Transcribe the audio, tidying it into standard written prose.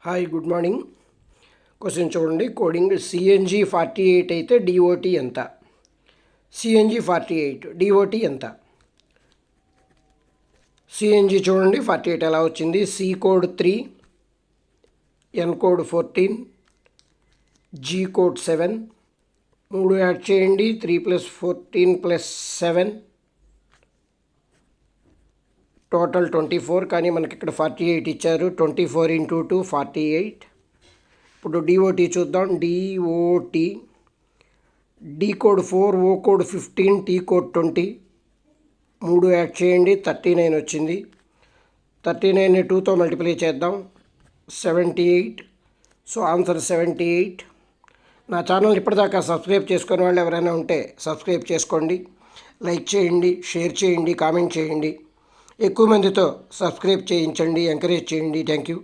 Hi good morning. Question చూడండి. Coding CNG 48 అయితే DOT ఎంత? సిఎన్జి 48 డిఓటి ఎంత? సిఎన్జి చూడండి 48 ఎలా వచ్చింది. సి కోడ్ 3, ఎన్ కోడ్ 14, జీ కోడ్ 7. 3 యాడ్ చేయండి. 3 + 14 + 7 టోటల్ 24. కానీ మనకి ఇక్కడ 48 ఇచ్చారు. 24 × 2 48. ఇప్పుడు డిఓటి చూద్దాం. డిఓటి డి కోడ్ 4, ఓ కోడ్ 15, టీ కోడ్ 20. 3 యాడ్ చేయండి. 39 వచ్చింది. 39ని 2తో మల్టిప్లై చేద్దాం. 78. So answer 78. నా ఛానల్ ఇప్పటిదాకా సబ్స్క్రైబ్ చేసుకునే వాళ్ళు ఎవరైనా ఉంటే సబ్స్క్రైబ్ చేసుకోండి, లైక్ చేయండి, షేర్ చేయండి, కామెంట్ చేయండి. ఎక్కువ మందితో సబ్స్క్రైబ్ చేయించండి, ఎంకరేజ్ చేయండి. Thank you.